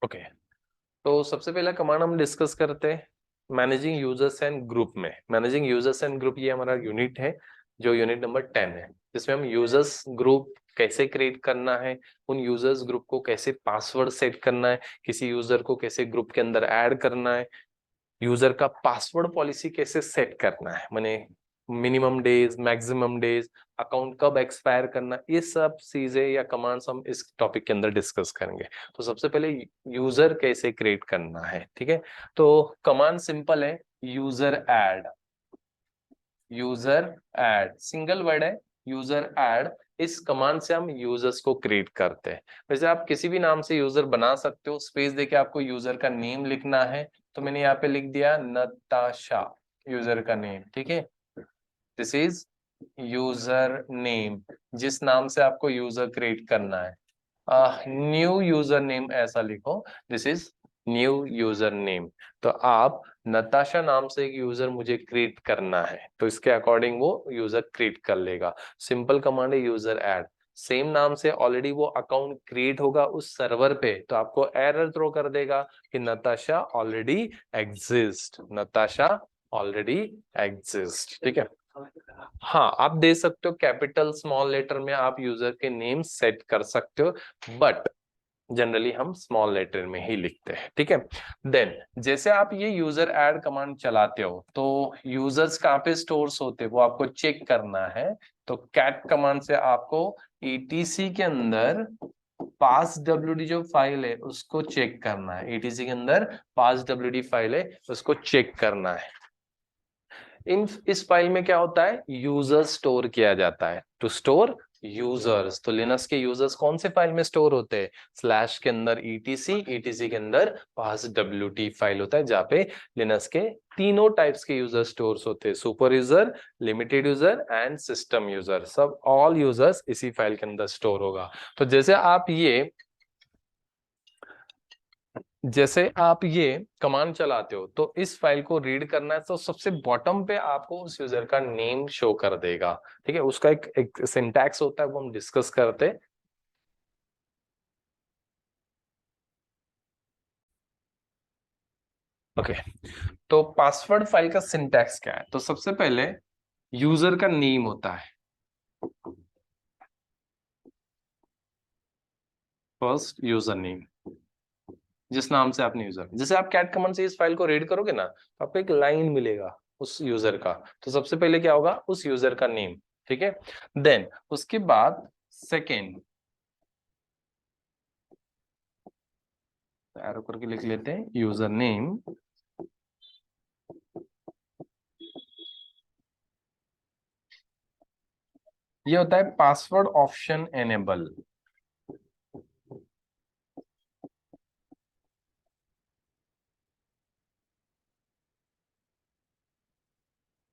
Okay, तो सबसे पहला कमांड हम डिस्कस करते हैं मैनेजिंग यूजर्स एंड ग्रुप में। मैनेजिंग यूजर्स एंड ग्रुप ये हमारा यूनिट है, जो यूनिट नंबर 10 है, जिसमें हम यूजर्स ग्रुप कैसे क्रिएट करना है, उन यूजर्स ग्रुप को कैसे पासवर्ड सेट करना है, किसी यूजर को कैसे ग्रुप के अंदर ऐड करना है, यूजर का पासवर्ड पॉलिसी कैसे सेट करना है, माने minimum days, maximum days, account कब एक्सपायर करना, ये सब चीजें या कमांड्स हम इस टॉपिक के अंदर डिस्कस करेंगे। तो सबसे पहले यूजर कैसे क्रिएट करना है, ठीक है। तो कमांड सिंपल है, user add. User add single word है, यूजर ऐड। इस कमांड से हम यूजर्स को क्रिएट करते हैं। वैसे आप किसी भी नाम से यूजर बना सकते हो, स्पेस देके आपको यूजर का नेम लिखना है, तो मैंने यहाँ पे लिख दिया नताशा, यूजर का नेम, ठीक है। दिस इज यूजर नेम, जिस नाम से आपको यूजर क्रिएट करना है। न्यू यूजर नेम ऐसा लिखो, this is new user name. तो आप नताशा नाम से एक यूजर मुझे क्रिएट करना है, तो इसके अकॉर्डिंग वो यूजर क्रिएट कर लेगा। सिंपल कमांड है यूजर ऐड। सेम नाम से ऑलरेडी वो अकाउंट क्रिएट होगा उस सर्वर पे, तो आपको एरर थ्रो कर देगा कि Natasha already exist, Natasha already exist, ठीक है। हाँ, आप दे सकते हो कैपिटल स्मॉल लेटर में, आप यूजर के नेम सेट कर सकते हो, बट जनरली हम स्मॉल लेटर में ही लिखते हैं, ठीक है। देन जैसे आप ये यूजर ऐड कमांड चलाते हो, तो यूजर्स कहाँ पे स्टोर्स होते हैं वो आपको चेक करना है। तो कैट कमांड से आपको ईटीसी के अंदर पास डब्ल्यूडी जो फाइल है उसको चेक करना है। ईटीसी के अंदर पास डब्ल्यूडी फाइल है उसको चेक करना है। इस फाइल में क्या होता है, यूजर स्टोर किया जाता है, टू स्टोर यूजर्स। तो लिनक्स के यूजर्स कौन से फाइल में स्टोर होते हैं, स्लैश के अंदर ईटीसी, ईटीसी के अंदर पास डब्ल्यूटी फाइल होता है, जहाँ पे लिनक्स के तीनों टाइप्स के यूजर स्टोर्स होते हैं, super user, limited user and system user. सब ऑल यूजर्स इसी फाइल के अंदर स्टोर होगा। तो जैसे आप ये कमांड चलाते हो, तो इस फाइल को रीड करना है, तो सबसे बॉटम पे आपको उस यूजर का नेम शो कर देगा, ठीक है। उसका एक सिंटैक्स होता है, वो हम डिस्कस करते हैं। ओके, तो पासवर्ड फाइल का सिंटैक्स क्या है, तो सबसे पहले यूजर का नेम होता है, फर्स्ट यूजर नेम, जिस नाम से आपने यूजर, जैसे आप कैट कमांड से इस फाइल को रीड करोगे ना, तो आपको एक लाइन मिलेगा उस यूजर का। तो सबसे पहले क्या होगा, उस यूजर का नेम, ठीक है। देन उसके बाद सेकेंड, एरो करके लिख लेते हैं, यूजर नेम। ये होता है password option enable.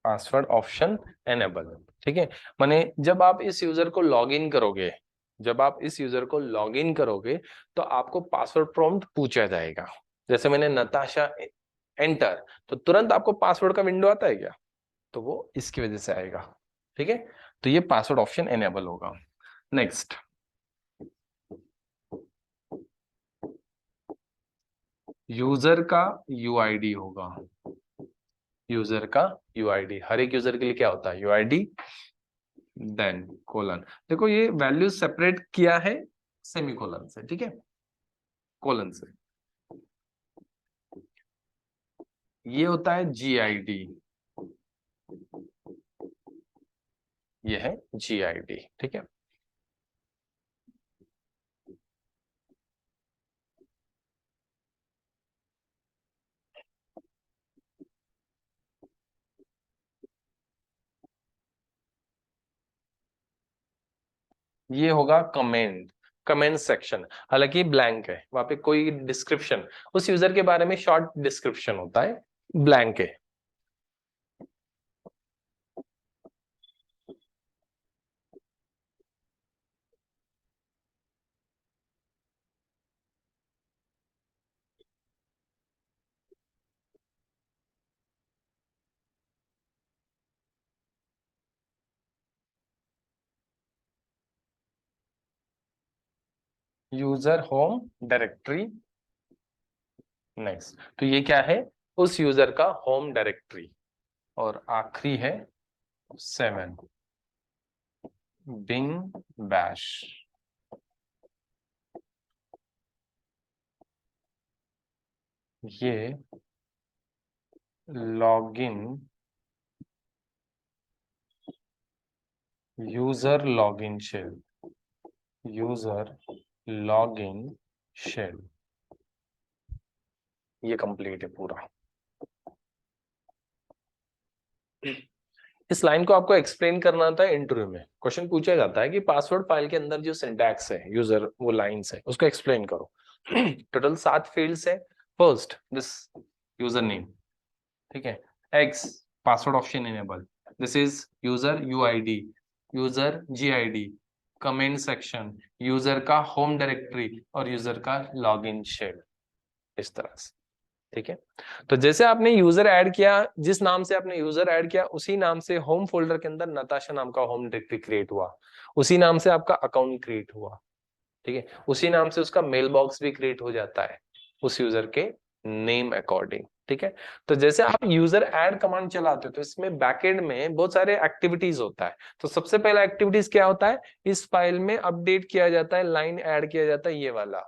Password option enable, ठीक है। माने जब आप इस यूजर को लॉग इन करोगे, जब आप इस यूजर को लॉग इन करोगे, तो आपको पासवर्ड प्रॉम्प्ट पूछा जाएगा। जैसे मैंने नताशा एंटर, तो तुरंत आपको पासवर्ड का विंडो आता है क्या, तो वो इसकी वजह से आएगा, ठीक है। तो ये पासवर्ड ऑप्शन एनेबल होगा। नेक्स्ट, यूजर का यूआईडी होगा। यूजर का यूआईडी, हर एक यूजर के लिए क्या होता है, यूआईडी, देन कोलन। देखो ये वैल्यू सेपरेट किया है सेमीकोलन से, ठीक है, कोलन से। ये होता है जीआईडी, ये है जीआईडी, ठीक है। ये होगा कमेंट, कमेंट सेक्शन, हालांकि ब्लैंक है, वहां पे कोई डिस्क्रिप्शन उस यूजर के बारे में शॉर्ट डिस्क्रिप्शन होता है, ब्लैंक है। यूजर होम डायरेक्टरी, नेक्स्ट, तो ये क्या है, उस यूजर का होम डायरेक्टरी। और आखिरी है 7 बिंग बैश। ये login user login shell, user login shell, ये कंप्लीट है पूरा। इस लाइन को आपको एक्सप्लेन करना था इंटरव्यू में, क्वेश्चन पूछा जाता है कि पासवर्ड फाइल के अंदर जो सिंटैक्स है, यूजर वो लाइंस है, उसको एक्सप्लेन करो। टोटल 7 फील्ड्स है। फर्स्ट दिस यूजर नेम, ठीक है, x password option enable, this is user UID, user GID, comment section, user का होम डायरेक्टरी और यूजर का लॉगिन शेल, इस तरह से, ठीक है। तो जैसे आपने यूजर ऐड किया, जिस नाम से आपने यूजर ऐड किया उसी नाम से होम फोल्डर के अंदर नताशा नाम का होम डायरेक्टरी क्रिएट हुआ, उसी नाम से आपका अकाउंट क्रिएट हुआ, ठीक है, उसी नाम से उसका मेल बॉक्स भी क्रिएट हो जाता है उस यूजर के नेम अकॉर्डिंग, ठीक है। तो जैसे आप यूजर ऐड कमांड चलाते हो तो इसमें बैकएंड में बहुत सारे एक्टिविटीज होता है। तो सबसे पहला एक्टिविटीज क्या होता है, इस फाइल में अपडेट किया जाता है, लाइन ऐड किया जाता है, ये वाला।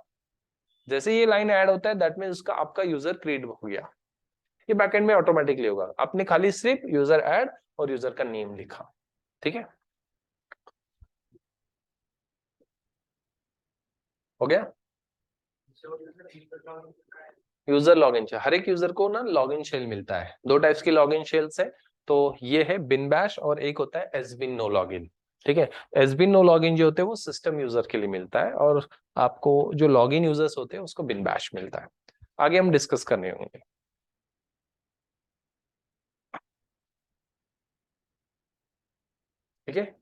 जैसे ये लाइन ऐड होता है दैट मींस उसका आपका यूजर क्रिएट हो गया, ये बैकएंड में ऑटोमेटिकली होगा, आपने खाली सिर्फ यूजर ऐड और यूजर का नेम लिखा, ठीक है, हो गया। यूजर लॉगिन शेल, हर एक यूजर को ना लॉगिन शेल मिलता है, 2 टाइप्स की लॉगिन शेल्स है। तो ये है बिन बैश और एक होता है एसबिन नो लॉगिन, ठीक है। एसबिन नो लॉगिन जो होते हैं वो सिस्टम यूजर के लिए मिलता है और आपको जो लॉगिन यूजर्स होते हैं उसको बिन बैश मिलता है। आगे हम डिस्कस करने होंगे, ठीक है।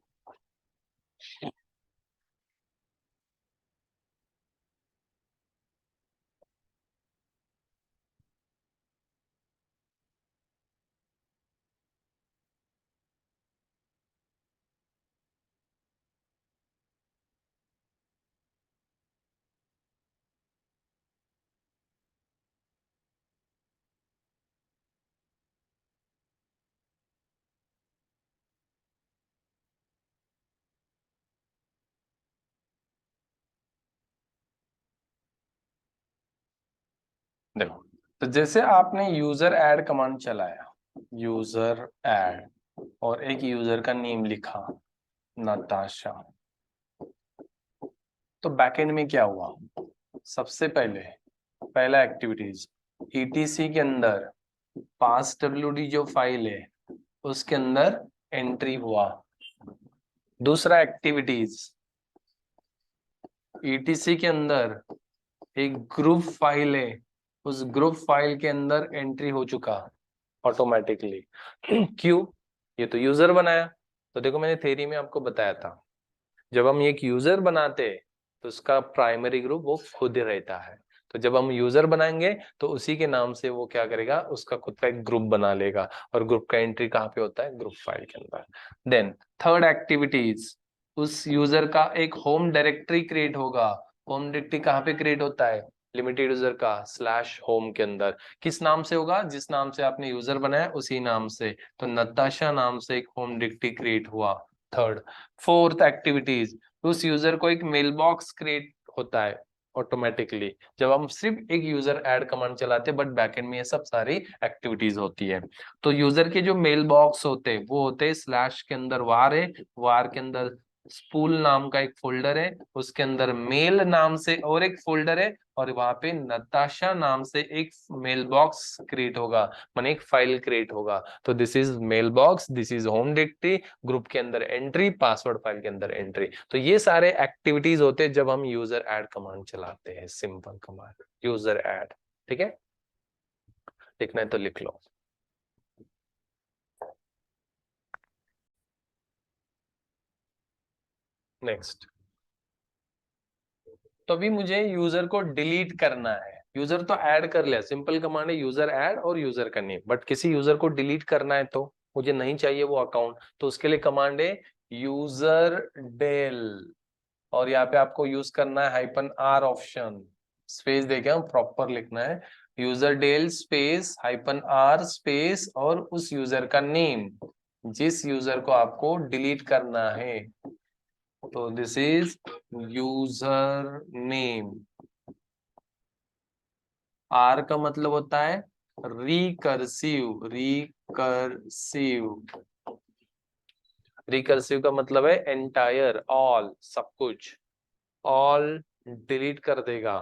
देखो, तो जैसे आपने यूजर ऐड कमांड चलाया, यूजर ऐड, और एक यूजर का नेम लिखा नताशा, तो बैकएंड में क्या हुआ, सबसे पहले पहला एक्टिविटीज ईटीसी के अंदर पास डब्ल्यूडी जो फाइल है उसके अंदर एंट्री हुआ। दूसरा एक्टिविटीज ईटीसी के अंदर एक ग्रुप फाइल है, उस ग्रुप फाइल के अंदर एंट्री हो चुका ऑटोमेटिकली। क्यों, ये तो यूजर बनाया। तो देखो मैंने थ्योरी में आपको बताया था, जब हम एक यूजर बनाते तो उसका प्राइमरी ग्रुप वो खुद ही रहता है। तो जब हम यूजर बनाएंगे तो उसी के नाम से वो क्या करेगा, उसका खुद का एक ग्रुप बना लेगा, और ग्रुप का एंट्री कहाँ पे होता है, ग्रुप फाइल के अंदर। देन थर्ड एक्टिविटीज, उस यूजर का एक होम डायरेक्टरी क्रिएट होगा। होम डायरेक्टरी कहाँ पे क्रिएट होता है, लिमिटेड यूजर का स्लैश होम के अंदर। किस नाम से होगा, जिस नाम से आपने यूजर बनाया उसी नाम से। तो नताशा नाम से एक होम डायरेक्टरी क्रिएट हुआ, थर्ड। फोर्थ एक्टिविटीज, उस यूजर को एक मेल बॉक्स क्रिएट होता है ऑटोमेटिकली जब हम सिर्फ एक यूजर ऐड कमांड चलाते हैं, बट बैकएंड में ये सब सारी एक्टिविटीज होती है। तो यूजर के जो मेल बॉक्स होते हैं वो होते हैं स्लैश के अंदर वार है, वार के अंदर स्पूल नाम का एक फोल्डर है, उसके अंदर मेल नाम से और एक फोल्डर है, और वहां पे नताशा नाम से एक मेल बॉक्स क्रिएट होगा, माने एक फाइल क्रिएट होगा। तो this is male box, this is home directory, group के अंदर एंट्री, पासवर्ड फाइल के अंदर एंट्री। तो ये सारे एक्टिविटीज होते हैं जब हम यूजर ऐड कमांड चलाते हैं, सिंपल कमांड यूजर ऐड, ठीक है। लिखना है तो लिख लो। नेक्स्ट, तो अभी मुझे यूजर को डिलीट करना है। यूजर तो ऐड कर लिया, सिंपल कमांड है यूजर ऐड और यूजर का नेम, बट किसी यूजर को डिलीट करना है तो मुझे नहीं चाहिए वो अकाउंट, तो उसके लिए कमांड है यूजर डेल, और यहाँ पे आपको यूज करना है -r ऑप्शन, स्पेस देके हम प्रॉपर लिखना है user del space -r space और उस यूजर का नेम, जिस यूजर को आपको डिलीट करना है। तो this is user name. R का मतलब होता है रिकर्सिव। रिकर्सिव का मतलब है एंटायर, ऑल, सब कुछ। ऑल डिलीट कर देगा।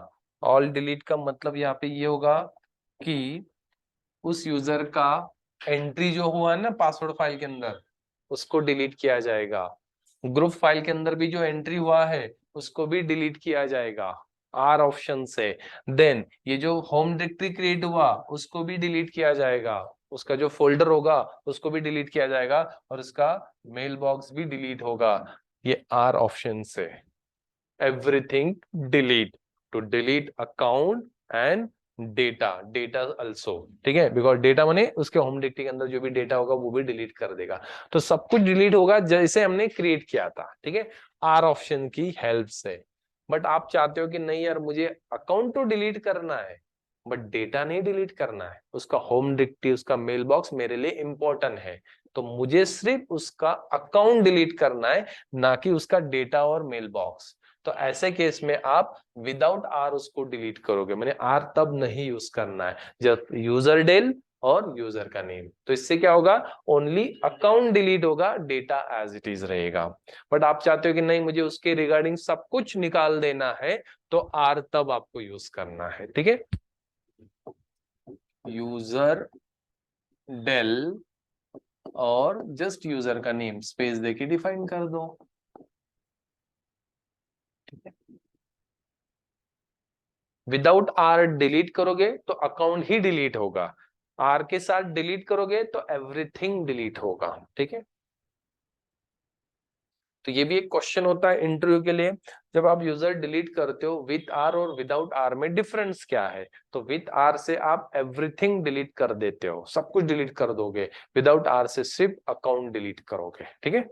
ऑल डिलीट का मतलब यहाँ पे ये होगा कि उस यूजर का एंट्री जो हुआ है ना पासवर्ड फाइल के अंदर, उसको डिलीट किया जाएगा। ग्रुप फाइल के अंदर भी जो एंट्री हुआ है उसको भी डिलीट किया जाएगा, आर ऑप्शन से। देन ये जो होम डायरेक्टरी क्रिएट हुआ उसको भी डिलीट किया जाएगा, उसका जो फोल्डर होगा उसको भी डिलीट किया जाएगा, और उसका मेल बॉक्स भी डिलीट होगा, ये आर ऑप्शन से। everything delete, to delete account and data also, ठीक है, बिकॉज डेटा माने उसके होम डायरेक्टरी के अंदर जो भी डेटा होगा वो भी डिलीट कर देगा। तो सब कुछ डिलीट होगा जैसे हमने क्रिएट किया था, ठीक है, आर ऑप्शन की हेल्प से। बट आप चाहते हो कि नहीं यार मुझे अकाउंट तो डिलीट करना है बट डेटा नहीं डिलीट करना है, उसका होम डायरेक्टरी, उसका मेल बॉक्स मेरे लिए इंपॉर्टेंट है, तो मुझे सिर्फ उसका अकाउंट डिलीट करना है, ना कि उसका डेटा और मेल बॉक्स। तो ऐसे केस में आप विदाउट आर उसको डिलीट करोगे, मैंने आर तब नहीं यूज करना है जब यूजर डेल और यूजर का नेम। तो इससे क्या होगा, ओनली अकाउंट डिलीट होगा, डेटा एज इट इज रहेगा। बट आप चाहते हो कि नहीं मुझे उसके रिगार्डिंग सब कुछ निकाल देना है, तो आर तब आपको यूज करना है, ठीक है। यूजर डेल और जस्ट यूजर का नेम स्पेस देके डिफाइन कर दो, ठीक है। विदाउट आर डिलीट करोगे तो अकाउंट ही डिलीट होगा, आर के साथ डिलीट करोगे तो एवरीथिंग डिलीट होगा, ठीक है। तो ये भी एक क्वेश्चन होता है इंटरव्यू के लिए, जब आप यूजर डिलीट करते हो विथ आर और विदाउट आर में डिफरेंस क्या है। तो विथ आर से आप एवरीथिंग डिलीट कर देते हो, सब कुछ डिलीट कर दोगे, विदाउट आर से सिर्फ अकाउंट डिलीट करोगे, ठीक है।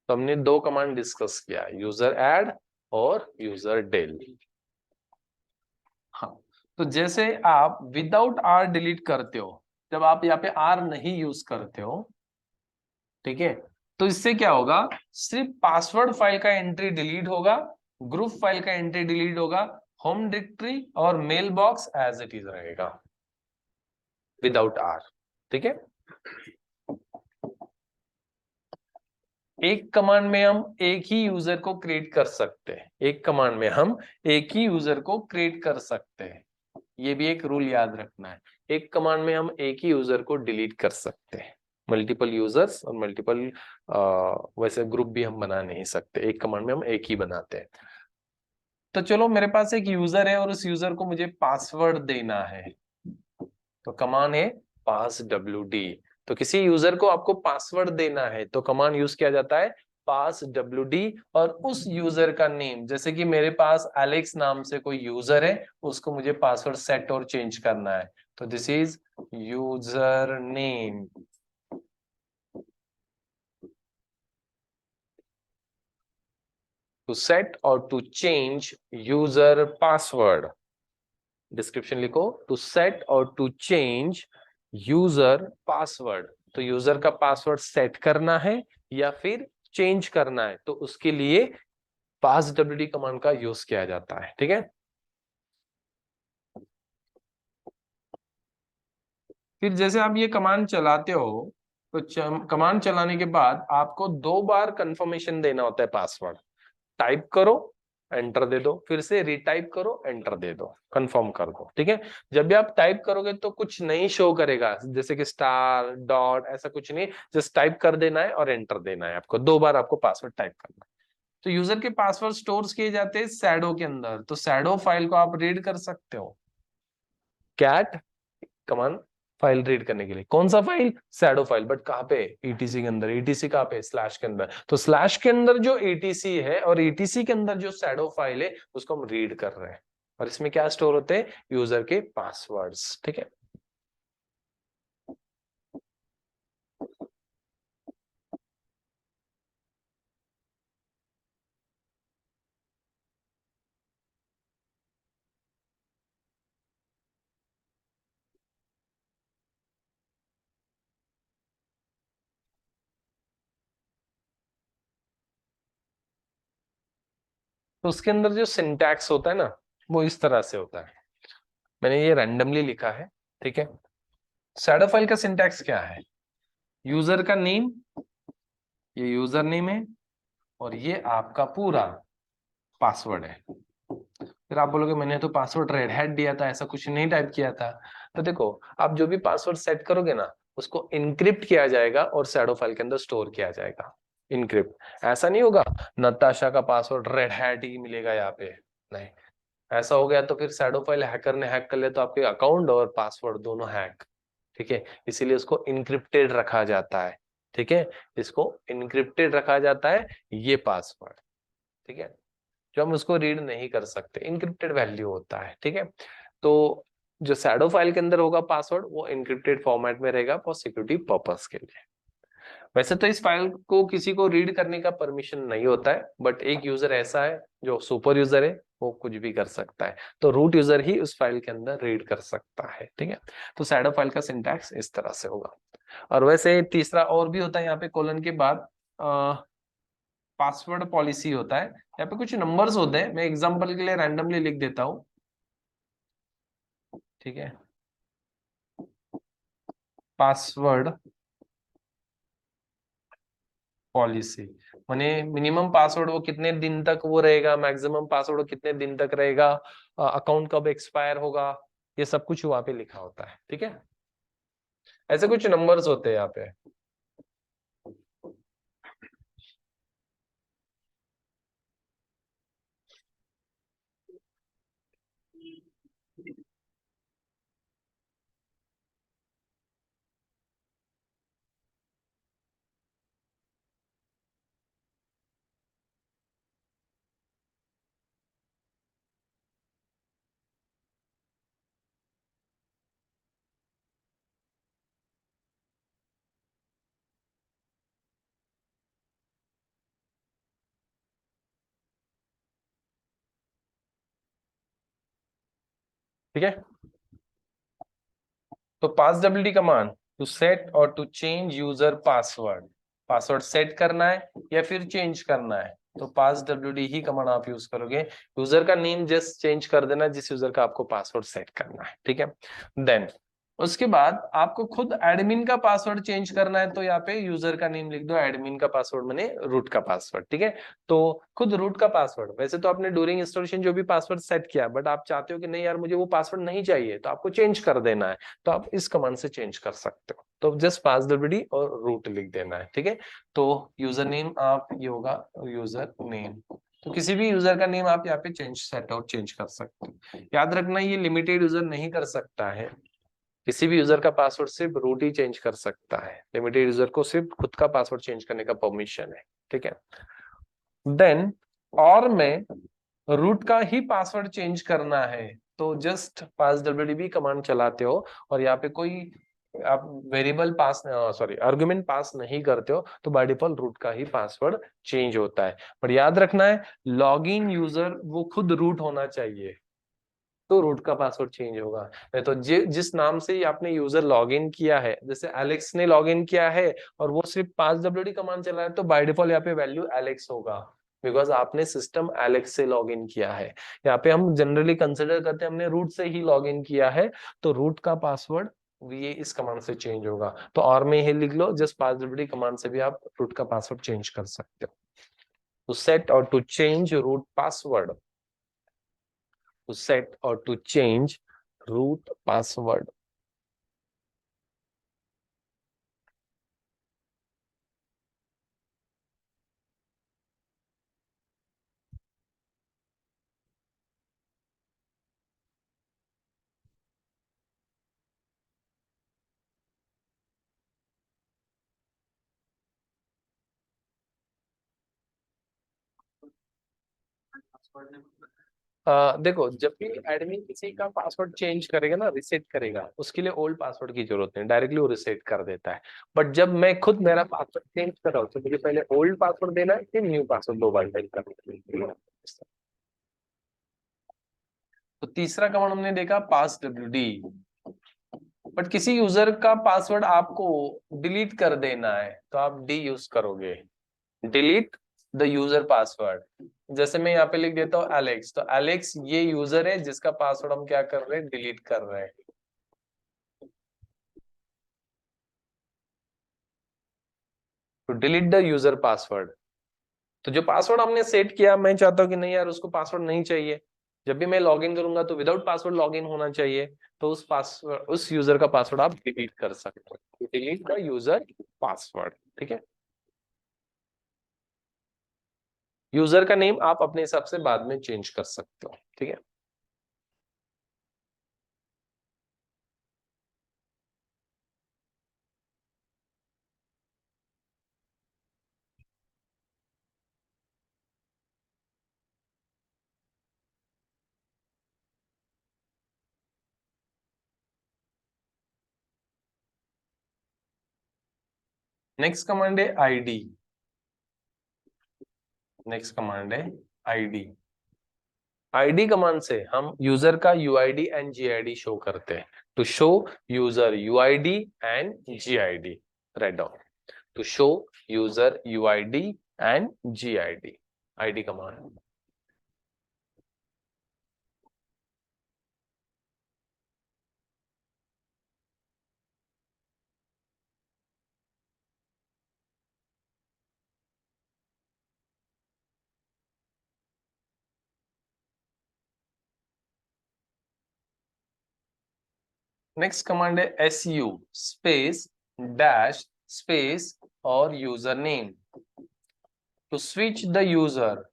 तो हमने दो कमांड डिस्कस किया, यूजर ऐड और यूजर डेल। हाँ, तो जैसे आप विदाउट आर डिलीट करते हो, जब आप यहाँ पे आर नहीं यूज करते हो, ठीक है, तो इससे क्या होगा, सिर्फ पासवर्ड फाइल का एंट्री डिलीट होगा, ग्रुप फाइल का एंट्री डिलीट होगा, होम डायरेक्टरी और mail box as it is रहेगा विदाउट आर, ठीक है। एक कमांड में हम एक ही यूजर को क्रिएट कर सकते हैं, एक कमांड में हम एक ही यूजर को क्रिएट कर सकते हैं, ये भी एक रूल याद रखना है। एक कमांड में हम एक ही यूजर को डिलीट कर सकते हैं, मल्टीपल यूजर्स और मल्टीपल वैसे ग्रुप भी हम बना नहीं सकते, एक कमांड में हम एक ही बनाते हैं। तो चलो मेरे पास एक यूजर है और उस यूजर को मुझे पासवर्ड देना है, तो कमांड है पास wd। तो किसी यूजर को आपको पासवर्ड देना है तो कमांड यूज किया जाता है पास wd, और उस यूजर का नेम, जैसे कि मेरे पास एलेक्स नाम से कोई यूजर है, उसको मुझे पासवर्ड सेट और चेंज करना है, तो this is user name. To set or to change user password, description लिखो, to set or to change user password. तो यूजर का पासवर्ड सेट करना है या फिर चेंज करना है, तो उसके लिए पास wd कमांड का यूज किया जाता है, ठीक है। फिर जैसे आप ये कमांड चलाते हो, तो कमांड चलाने के बाद आपको दो बार कंफर्मेशन देना होता है पासवर्ड। टाइप करो, एंटर दे दो, फिर से रिटाइप करो, एंटर दे दो, कंफर्म कर दो, ठीक है। जब भी आप टाइप करोगे तो कुछ नहीं शो करेगा, जैसे कि स्टार डॉट ऐसा कुछ नहीं, जस्ट टाइप कर देना है और एंटर देना है, आपको दो बार आपको पासवर्ड टाइप करना है। तो यूजर के पासवर्ड स्टोर किए जाते हैं शैडो के अंदर, तो शैडो फाइल को आप रीड कर सकते हो, कैट कमांड फाइल रीड करने के लिए। कौन सा फाइल, शैडो फाइल, बट कहाँ पे, ईटीसी के अंदर। ईटीसी कहाँ पे, स्लैश के अंदर। तो स्लैश के अंदर जो ईटीसी है और ईटीसी के अंदर जो शैडो फाइल है उसको हम रीड कर रहे हैं, और इसमें क्या स्टोर होते हैं, यूजर के पासवर्ड्स, ठीक है। तो उसके अंदर जो सिंटैक्स होता है ना वो इस तरह से होता है। मैंने ये रैंडमली लिखा है, ठीक है। शैडो फाइल का सिंटैक्स क्या है? यूजर का नेम, ये यूजर नेम है, और ये आपका पूरा पासवर्ड है। फिर आप बोलोगे मैंने तो पासवर्ड रेड हैट दिया था, ऐसा कुछ नहीं टाइप किया था। तो देखो, आप जो भी पासवर्ड सेट करोगे ना उसको इनक्रिप्ट किया जाएगा और शैडो फाइल के अंदर स्टोर किया जाएगा। इनक्रिप्ट, ऐसा नहीं होगा नताशा का पासवर्ड रेड हैट ही मिलेगा यहाँ पे, नहीं। ऐसा हो गया तो फिर शैडो फाइल हैकर ने हैक कर लिया तो आपके अकाउंट और पासवर्ड दोनों हैक, ठीक है। इसीलिए उसको इनक्रिप्टेड रखा जाता है, ठीक है। इसको इनक्रिप्टेड रखा जाता है, ये पासवर्ड, ठीक है, जो हम उसको रीड नहीं कर सकते, इनक्रिप्टेड वैल्यू होता है, ठीक है। तो जो शैडो फाइल के अंदर होगा पासवर्ड वो इनक्रिप्टेड फॉर्मेट में रहेगा फॉर सिक्योरिटी पर्पस के लिए। वैसे तो इस फाइल को किसी को रीड करने का परमिशन नहीं होता है, बट एक यूजर ऐसा है जो सुपर यूजर है, वो कुछ भी कर सकता है, तो रूट यूजर ही उस फाइल के अंदर रीड कर सकता है, ठीक है। तो शैडो फाइल का सिंटैक्स इस तरह से होगा। और वैसे तीसरा और भी होता है यहाँ पे कोलन के बाद, पासवर्ड पॉलिसी होता है। यहाँ पे कुछ नंबर्स होते हैं, मैं एग्जांपल के लिए रैंडमली लिख देता हूं, ठीक है। पासवर्ड पॉलिसी माने मिनिमम पासवर्ड वो कितने दिन तक वो रहेगा, मैक्सिमम पासवर्ड वो कितने दिन तक रहेगा, अकाउंट कब एक्सपायर होगा, ये सब कुछ वहां पे लिखा होता है, ठीक है। ऐसे कुछ नंबर्स होते हैं यहाँ पे। ठीक है, तो pass W D command to set or to change user password, password set करना है या फिर चेंज करना है तो पास डब्ल्यूडी ही कमांड आप यूज करोगे। यूजर का नेम जस्ट चेंज कर देना जिस यूजर का आपको पासवर्ड सेट करना है, ठीक है। देन उसके बाद आपको खुद एडमिन का पासवर्ड चेंज करना है तो यहाँ पे यूजर का नेम लिख दो, एडमिन का पासवर्ड माने रूट का पासवर्ड, ठीक है। तो खुद रूट का पासवर्ड, वैसे तो आपने ड्यूरिंग इंस्टॉलेशन जो भी पासवर्ड सेट किया, बट आप चाहते हो कि नहीं यार मुझे वो पासवर्ड नहीं चाहिए तो आपको चेंज कर देना है, तो आप इस कमांड से चेंज कर सकते हो। तो जस्ट पास डब्ल्यूडी और रूट लिख देना है, ठीक है। तो यूजर नेम आप, ये होगा यूजर नेम, तो किसी भी यूजर का नेम आप यहाँ पे चेंज सेट और चेंज कर सकते हो। याद रखना ये लिमिटेड यूजर नहीं कर सकता है, किसी भी यूजर का पासवर्ड सिर्फ रूट ही चेंज कर सकता है, लिमिटेड यूजर को सिर्फ खुद का पासवर्ड चेंज करने का परमिशन है, ठीक है। देन और में रूट का ही पासवर्ड चेंज करना है तो जस्ट पास डब्ल्यूडीबी कमांड चलाते हो और यहाँ पे कोई आप वेरिएबल पास, सॉरी आर्गुमेंट पास नहीं करते हो तो बाय डिफॉल्ट रूट का ही पासवर्ड चेंज होता है। पर याद रखना है लॉगिन यूजर वो खुद रूट होना चाहिए तो रूट का पासवर्ड चेंज होगा। नहीं तो जिस नाम से ही आपने यूजर लॉगिन किया है, जैसे एलेक्स ने लॉगिन किया है और वो सिर्फ पास डब्ल्यूडी कमांड चला है तो बाय डिफॉल्ट यहाँ पे वैल्यू एलेक्स होगा, बिकॉज आपने सिस्टम एलेक्स से लॉगिन किया है। यहाँ पे हम जनरली कंसिडर करते हैं हमने रूट से ही लॉगिन किया है तो रूट का पासवर्ड ये इस कमांड से चेंज होगा। तो और में ये लिख लो जस्ट पास डब्ल्यूडी कमांड से भी आप रूट का पासवर्ड चेंज कर सकते हो। तो set or to change root password, to set or to change root password। देखो जब भी एडमिन किसी का पासवर्ड चेंज करेगा ना, रिसेट करेगा, उसके लिए ओल्ड पासवर्ड की जरूरत नहीं, डायरेक्टली वो रिसेट कर देता है। बट जब मैं खुद मेरा पासवर्ड चेंज कर रहा हूँ तो मुझे पहले ओल्ड पासवर्ड देना है फिर न्यू पासवर्ड दो बार टाइप करना है। तो तीसरा कमांड हमने देखा पास डब्ल्यूडी। बट किसी यूजर का पासवर्ड आपको डिलीट कर देना है तो आप डी यूज करोगे, डिलीट द यूजर पासवर्ड। जैसे मैं यहाँ पे लिख देता हूँ एलेक्स, तो एलेक्स ये यूजर है जिसका पासवर्ड हम क्या कर रहे हैं, डिलीट कर रहे हैं। तो डिलीट द यूजर पासवर्ड। तो जो पासवर्ड हमने सेट किया, मैं चाहता हूँ कि नहीं यार उसको पासवर्ड नहीं चाहिए, जब भी मैं लॉगिन करूंगा तो विदाउट पासवर्ड लॉगिन होना चाहिए, तो उस पासवर्ड, उस यूजर का पासवर्ड आप डिलीट कर सकते हो, डिलीट द यूजर पासवर्ड। ठीक है, यूजर का नेम आप अपने हिसाब से बाद में चेंज कर सकते हो। ठीक है, नेक्स्ट कमांड है आईडी। नेक्स्ट कमांड है आईडी। आईडी कमांड से हम यूजर का यूआईडी एंड जीआईडी शो करते हैं। To show user UID and GID, write down, to show user UID and GID, ID command. Next command है su space dash space और user name. To switch the user,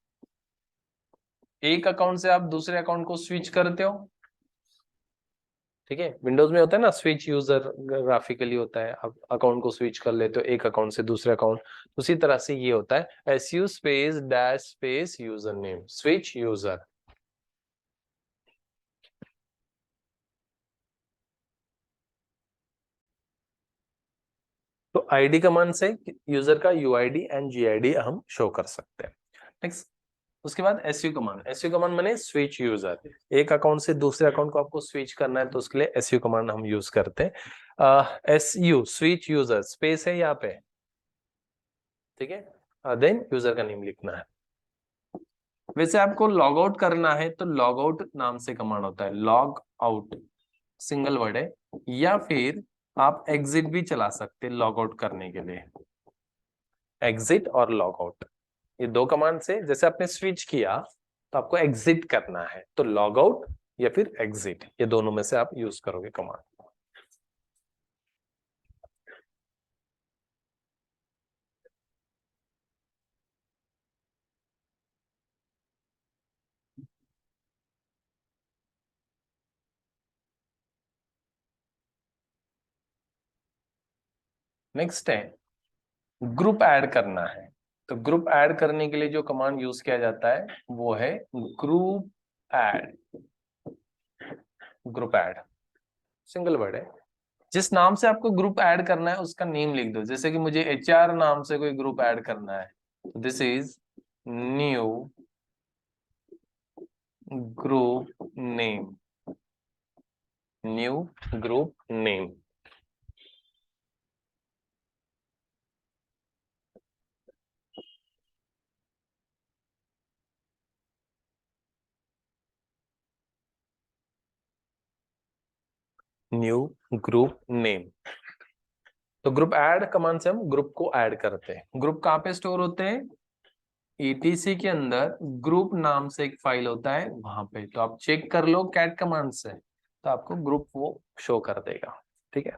एक account से आप दूसरे account को switch करते हो। ठीक है, विंडोज में होता है ना स्विच यूजर, ग्राफिकली होता है, आप अकाउंट को स्विच कर लेते हो एक अकाउंट से दूसरे अकाउंट, उसी तरह से ये होता है su space dash space user name, switch user. तो आईडी कमांड से यूजर का यूआईडी एंड जीआईडी हम शो कर सकते हैं। नेक्स्ट, उसके बाद एसयू कमांड। एसयू कमांड माने स्विच यूजर, एक अकाउंट से दूसरे अकाउंट को आपको स्विच करना है तो उसके लिए एसयू कमांड हम यूज करते हैं। एसयू स्विच यूजर, स्पेस है यहाँ पे, ठीक है, देन यूजर का नेम लिखना है। वैसे आपको लॉग आउट करना है तो लॉग आउट नाम से कमांड होता है, लॉग आउट सिंगल वर्ड है, या फिर आप एग्जिट भी चला सकते हैं लॉग आउट करने के लिए, एग्जिट और लॉग आउट। ये दो कमांड से जैसे आपने स्विच किया तो आपको एग्जिट करना है तो लॉग आउट या फिर एग्जिट, ये दोनों में से आप यूज करोगे कमांड। नेक्स्ट है ग्रुप ऐड करना है। तो ग्रुप ऐड करने के लिए जो कमांड यूज किया जाता है वो है group add. Group add single word है, जिस नाम से आपको ग्रुप ऐड करना है उसका नेम लिख दो। जैसे कि मुझे एचआर नाम से कोई ग्रुप ऐड करना है, this is new group name, new group name. New group name. तो ग्रुप ऐड कमांड से हम ग्रुप को ऐड करते हैं। ग्रुप कहाँ पे स्टोर होते हैं, ईटीसी के अंदर ग्रुप नाम से एक फाइल होता है वहां पे, तो आप चेक कर लो कैट कमांड से, तो आपको ग्रुप वो शो कर देगा। ठीक है,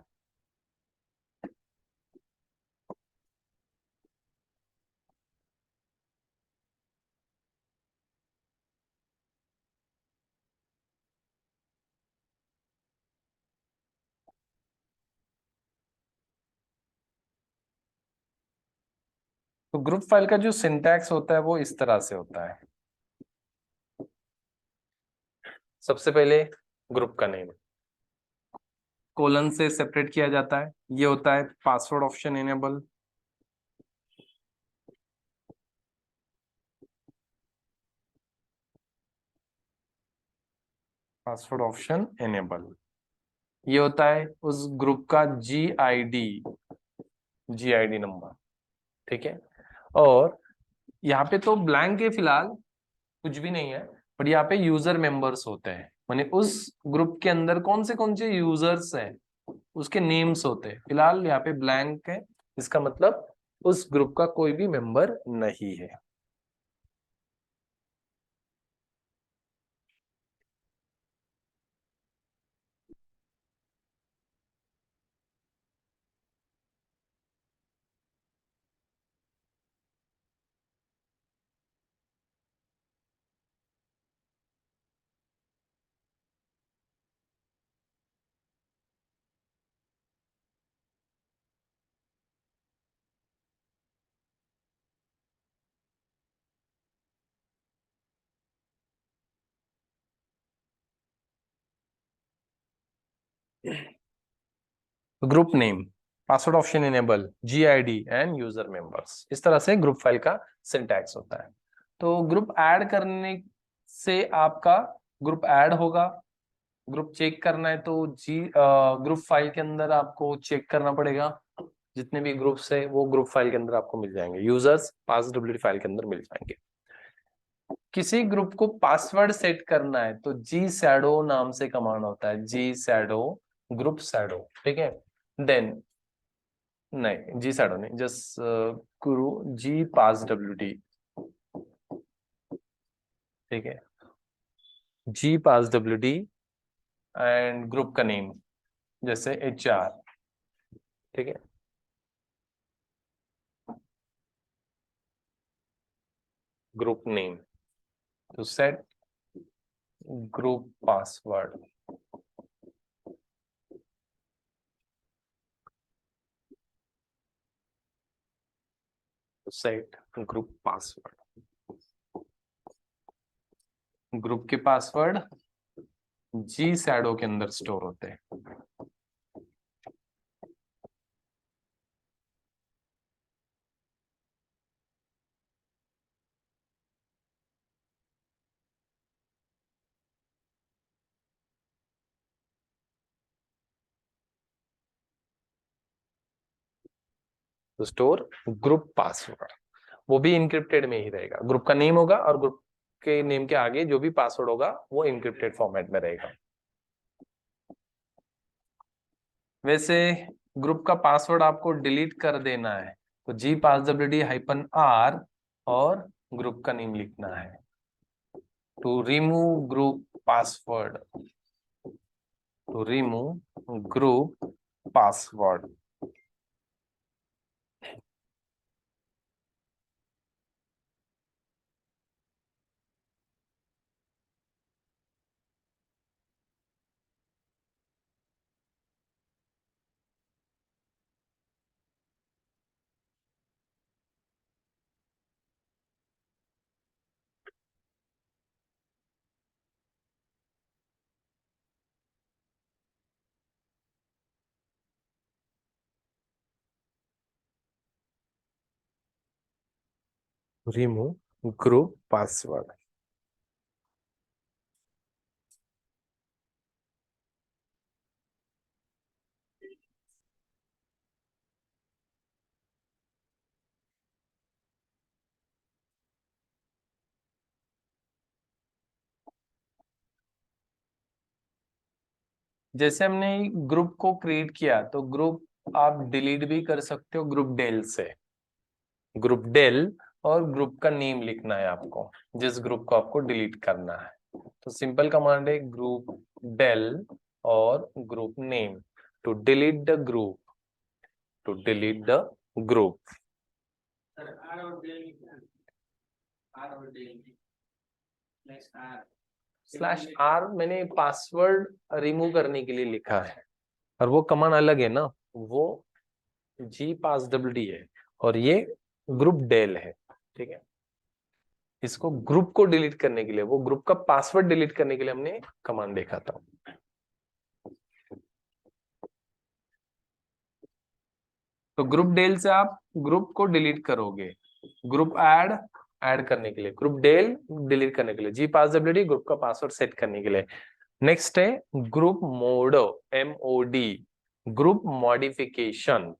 तो ग्रुप फाइल का जो सिंटैक्स होता है वो इस तरह से होता है। सबसे पहले ग्रुप का नेम कोलन से सेपरेट किया जाता है, ये होता है password option enable. Password option enable, ये होता है उस ग्रुप का जीआईडी, जीआईडी नंबर। ठीक है, और यहाँ पे तो ब्लैंक है फिलहाल, कुछ भी नहीं है, बट यहाँ पे यूजर मेंबर्स होते हैं, माने उस ग्रुप के अंदर कौन से यूजर्स हैं उसके नेम्स होते हैं। फिलहाल यहाँ पे ब्लैंक है, इसका मतलब उस ग्रुप का कोई भी मेंबर नहीं है। Group name, password option enable, GID and user members, इस तरह से ग्रुप फाइल का सिंटैक्स होता है। तो ग्रुप ऐड करने से आपका ग्रुप ऐड होगा, ग्रुप चेक करना है तो ग्रुप फाइल के अंदर आपको चेक करना पड़ेगा, जितने भी ग्रुप्स है वो ग्रुप फाइल के अंदर आपको मिल जाएंगे, यूजर्स passwd फाइल के अंदर मिल जाएंगे। किसी ग्रुप को पासवर्ड सेट करना है तो gsudo नाम से कमांड होता है, gsudo ग्रुप शैडो, ठीक है। देन नहीं, gsudo नहीं, जस्ट गुरु gpasswd, ठीक है, gpasswd एंड ग्रुप का नेम जैसे HR, ठीक है। Group name to set group password, to set group password, group के पासवर्ड gsudo के अंदर स्टोर होते हैं। तो स्टोर ग्रुप पासवर्ड, वो भी इनक्रिप्टेड में ही रहेगा, ग्रुप का नेम होगा और ग्रुप के नेम के आगे जो भी पासवर्ड होगा वो इनक्रिप्टेड फॉर्मेट में रहेगा। वैसे ग्रुप का पासवर्ड आपको डिलीट कर देना है तो gpasswd-r और ग्रुप का नेम लिखना है, to remove group password, to remove group password. Remove group password. जैसे हमने ग्रुप को क्रिएट किया तो ग्रुप आप डिलीट भी कर सकते हो ग्रुप डेल से, ग्रुप डेल, और ग्रुप का नेम लिखना है आपको, जिस ग्रुप को आपको डिलीट करना है। तो सिंपल कमांड है ग्रुप डेल और group name to delete the group, to delete the group. /r मैंने पासवर्ड रिमूव करने के लिए लिखा है, और वो कमांड अलग है ना, वो gpasswd है और ये ग्रुप डेल है, ठीक है। इसको ग्रुप को डिलीट करने के लिए, वो ग्रुप का पासवर्ड डिलीट करने के लिए हमने कमांड देखा था। तो ग्रुप डेल से आप ग्रुप को डिलीट करोगे, ग्रुप ऐड करने के लिए, ग्रुप डेल डिलीट करने के लिए, gpasswd ग्रुप का पासवर्ड सेट करने के लिए। नेक्स्ट है group mode, MOD, group modification,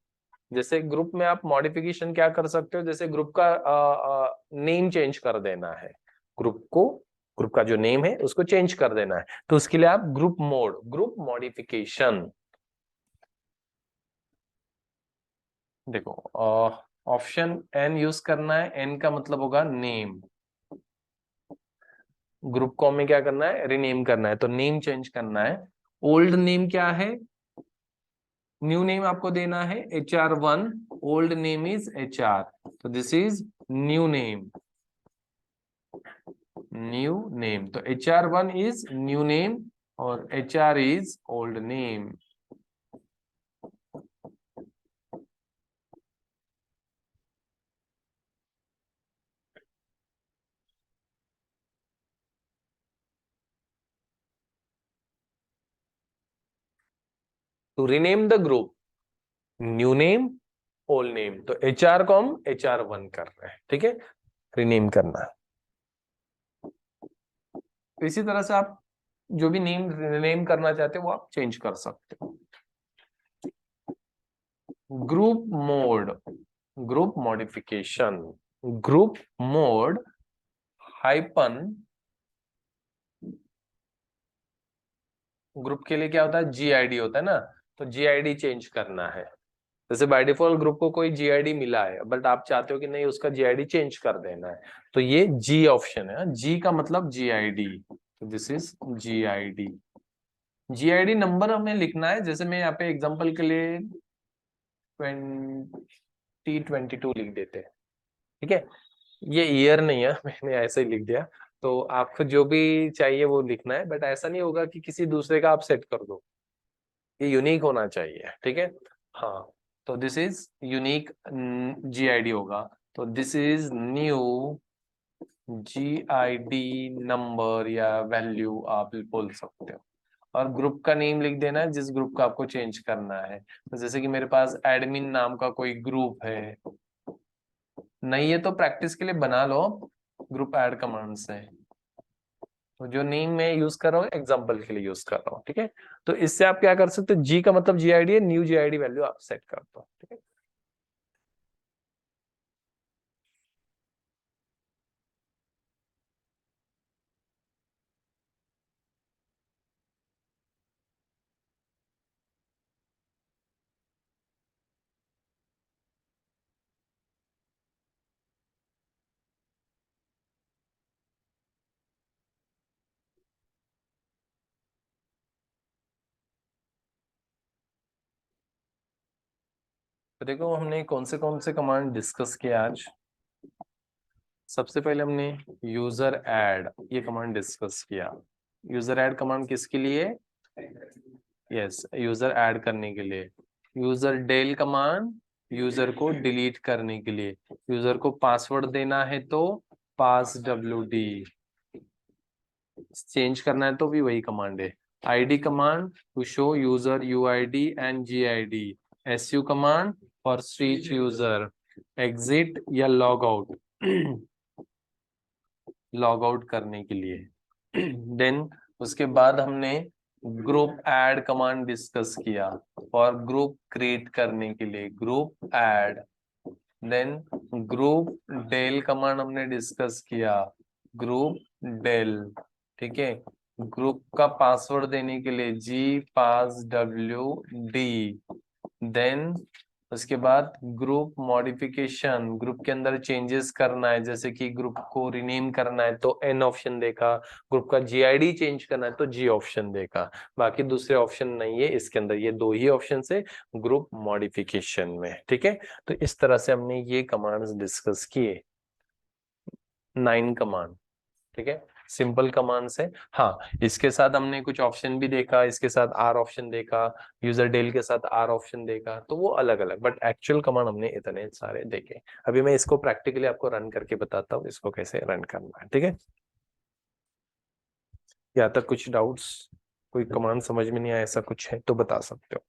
जैसे ग्रुप में आप मॉडिफिकेशन क्या कर सकते हो, जैसे ग्रुप का नेम चेंज कर देना है, ग्रुप का जो नेम है उसको चेंज कर देना है, तो उसके लिए आप ग्रुप मॉडिफिकेशन, देखो ऑप्शन एन यूज करना है। एन का मतलब होगा नेम, ग्रुप को हमें क्या करना है, रीनेम करना है, तो नेम चेंज करना है। ओल्ड नेम क्या है, न्यू नेम आपको देना है HR1, old name is HR, तो दिस इज न्यू नेम, तो HR1 इज न्यू नेम और HR is old name. To rename the group, new name, old name, तो HR को हम HR1 कर रहे हैं, ठीक है, रीनेम करना है। तो इसी तरह से आप जो भी नेम रीनेम करना चाहते हो वो आप चेंज कर सकते हो। Group mode, group modification, group mode hyphen, group के लिए क्या होता है, GID होता है ना, तो GID चेंज करना है। जैसे बाय डिफॉल्ट ग्रुप को कोई GID मिला है, बट आप चाहते हो कि नहीं उसका GID चेंज कर देना है, तो ये G ऑप्शन है। G का मतलब GID, तो this is GID। GID number हमें लिखना है, जैसे मैं यहाँ पे एग्जांपल के लिए 2022 लिख देते हैं, ठीक है, ये ईयर नहीं है, मैंने ऐसे ही लिख दिया। तो आपको जो भी चाहिए वो लिखना है, बट ऐसा नहीं होगा कि किसी दूसरे का आप सेट कर दो, ये यूनिक होना चाहिए, ठीक है। हाँ, तो दिस इज यूनिक GID होगा, तो this is new GID number या वैल्यू आप बोल सकते हो। और ग्रुप का नेम लिख देना है जिस ग्रुप का आपको चेंज करना है, तो जैसे कि मेरे पास एडमिन नाम का कोई ग्रुप है, नहीं है तो प्रैक्टिस के लिए बना लो ग्रुप ऐड कमांड से, तो जो नेम मैं यूज कर रहा हूँ एग्जांपल के लिए यूज कर रहा हूँ, ठीक है। तो इससे आप क्या कर सकते हो, जी का मतलब GID है, न्यू GID वैल्यू आप सेट कर दो, ठीक है। तो देखो हमने कौन से कमांड डिस्कस किया आज। सबसे पहले हमने यूजर ऐड ये कमांड डिस्कस किया। यूजर ऐड कमांड किसके लिए, यस यूजर ऐड करने के लिए। यूजर डेल कमांड यूजर को डिलीट करने के लिए। यूजर को पासवर्ड देना है तो पास WD, चेंज करना है तो भी वही कमांड है। ID command to show user UID एंड GID। SU command for switch user, exit या लॉग आउट लॉग आउट करने के लिए। देन उसके बाद हमने ग्रुप ऐड कमांड डिस्कस किया और ग्रुप क्रिएट करने के लिए group add. Then group del command हमने डिस्कस किया, ग्रुप डेल, ठीक है। ग्रुप का पासवर्ड देने के लिए GPassWD। देन उसके बाद ग्रुप मॉडिफिकेशन, ग्रुप के अंदर चेंजेस करना है, जैसे कि ग्रुप को रीनेम करना है तो N ऑप्शन देगा, ग्रुप का GID चेंज करना है तो G ऑप्शन देगा, बाकी दूसरे ऑप्शन नहीं है इसके अंदर, ये दो ही ऑप्शन है ग्रुप मॉडिफिकेशन में, ठीक है। तो इस तरह से हमने ये कमांड्स डिस्कस किए, 9 कमांड, ठीक है, सिंपल कमांड्स है। हाँ, इसके साथ हमने कुछ ऑप्शन भी देखा, इसके साथ R ऑप्शन देखा, यूजर डेल के साथ R ऑप्शन देखा, तो वो अलग अलग, बट एक्चुअल कमांड हमने इतने सारे देखे। अभी मैं इसको प्रैक्टिकली आपको रन करके बताता हूँ इसको कैसे रन करना है, ठीक है। यहाँ तक कुछ डाउट्स, कोई कमांड समझ में नहीं आया ऐसा कुछ है तो बता सकते हो।